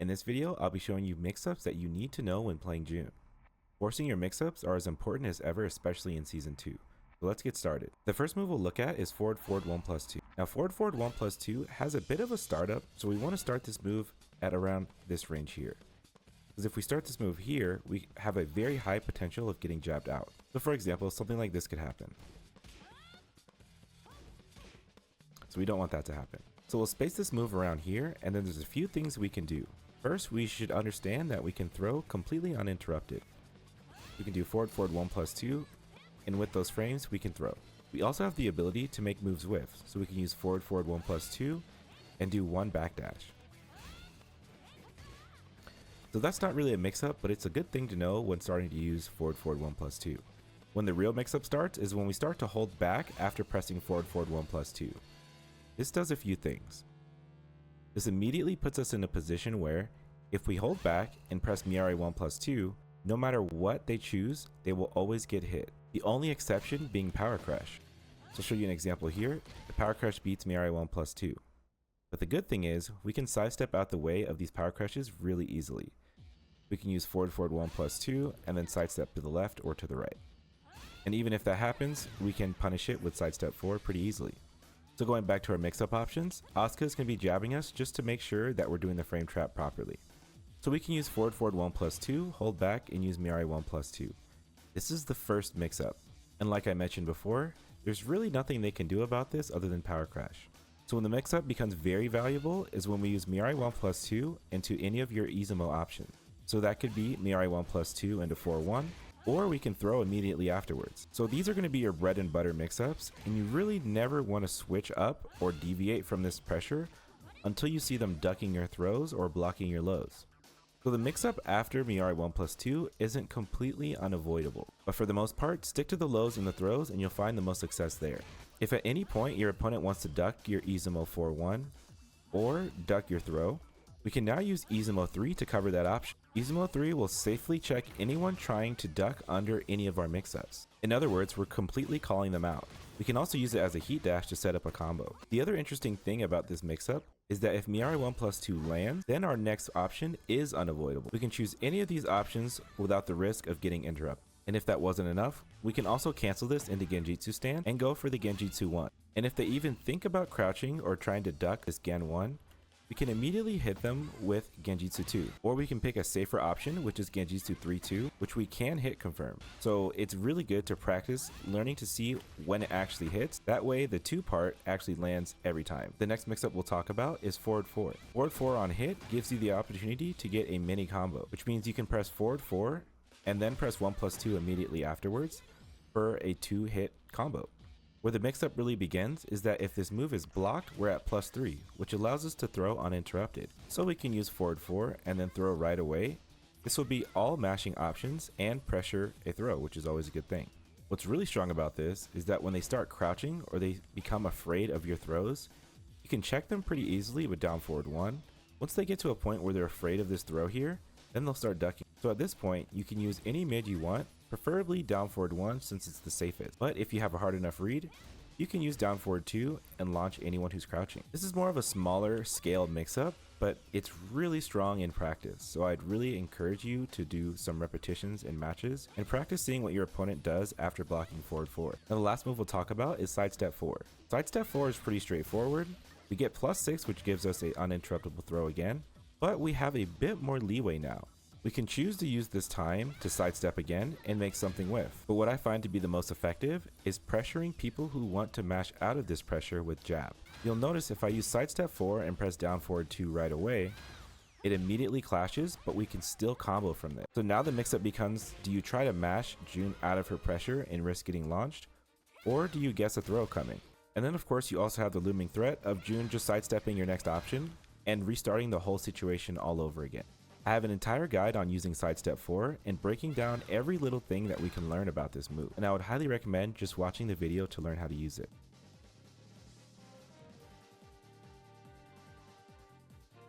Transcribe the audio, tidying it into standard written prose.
In this video, I'll be showing you mix-ups that you need to know when playing JUN. Forcing your mix-ups are as important as ever, especially in Season 2. So let's get started. The first move we'll look at is forward 1+2. Now forward 1+2 has a bit of a startup, so we want to start this move at around this range here. Because if we start this move here, we have a very high potential of getting jabbed out. So for example, something like this could happen. So we don't want that to happen. So we'll space this move around here, and then there's a few things we can do. First, we should understand that we can throw completely uninterrupted. We can do forward 1+2, and with those frames, we can throw. We also have the ability to make moves with, so we can use forward 1+2 and do one backdash. So that's not really a mix-up, but it's a good thing to know when starting to use forward 1+2. When the real mix-up starts is when we start to hold back after pressing forward 1+2. This does a few things. This immediately puts us in a position where, if we hold back and press Miare 1+2, no matter what they choose, they will always get hit. The only exception being Power Crash. So I'll show you an example here. The Power Crash beats Miare 1+2. But the good thing is, we can sidestep out the way of these Power Crashes really easily. We can use forward 1+2 and then sidestep to the left or to the right. And even if that happens, we can punish it with sidestep 4 pretty easily. So going back to our mix-up options, Asuka is going to be jabbing us just to make sure that we're doing the frame trap properly. So we can use forward 1+2, hold back, and use Miare 1+2. This is the first mix-up. And like I mentioned before, there's really nothing they can do about this other than Power Crash. So when the mix-up becomes very valuable is when we use Miare 1+2 into any of your Izumo options. So that could be Miare 1+2 into 4-1, or we can throw immediately afterwards. So these are going to be your bread and butter mix-ups, and you really never want to switch up or deviate from this pressure until you see them ducking your throws or blocking your lows. So the mix-up after Miare 1+2 isn't completely unavoidable, but for the most part, stick to the lows and the throws and you'll find the most success there. If at any point your opponent wants to duck your Izumo 4-1 or duck your throw, we can now use Izumo 3 to cover that option. Izumo 3 will safely check anyone trying to duck under any of our mix-ups. In other words, we're completely calling them out. We can also use it as a heat dash to set up a combo. The other interesting thing about this mix-up is that if Miare 1+2 lands, then our next option is unavoidable. We can choose any of these options without the risk of getting interrupted. And if that wasn't enough, we can also cancel this into Genjutsu stand and go for the Genjutsu 1. And if they even think about crouching or trying to duck this Gen 1, we can immediately hit them with Genjutsu 2, or we can pick a safer option, which is Genjutsu 3-2, which we can hit confirm. So it's really good to practice learning to see when it actually hits. That way the 2 part actually lands every time. The next mix-up we'll talk about is forward 4. Forward 4 on hit gives you the opportunity to get a mini combo, which means you can press forward 4 and then press 1+2 immediately afterwards for a 2-hit combo. Where the mix-up really begins is that if this move is blocked, we're at +3, which allows us to throw uninterrupted. So we can use forward 4 and then throw right away. This will be all mashing options and pressure a throw, which is always a good thing. What's really strong about this is that when they start crouching or they become afraid of your throws, you can check them pretty easily with down forward 1. Once they get to a point where they're afraid of this throw here, then they'll start ducking. So at this point, you can use any mid you want, preferably down forward 1 since it's the safest. But if you have a hard enough read, you can use down forward 2 and launch anyone who's crouching. This is more of a smaller scale mix-up, but it's really strong in practice. So I'd really encourage you to do some repetitions in matches and practice seeing what your opponent does after blocking forward 4. Now the last move we'll talk about is sidestep 4. Sidestep 4 is pretty straightforward. We get +6, which gives us an uninterruptible throw again, but we have a bit more leeway now. We can choose to use this time to sidestep again and make something with. But what I find to be the most effective is pressuring people who want to mash out of this pressure with jab. You'll notice if I use sidestep 4 and press down forward 2 right away, it immediately clashes, but we can still combo from this. So now the mix-up becomes, do you try to mash JUN out of her pressure and risk getting launched? Or do you guess a throw coming? And then of course you also have the looming threat of JUN just sidestepping your next option and restarting the whole situation all over again. I have an entire guide on using sidestep 4 and breaking down every little thing that we can learn about this move, and I would highly recommend just watching the video to learn how to use it.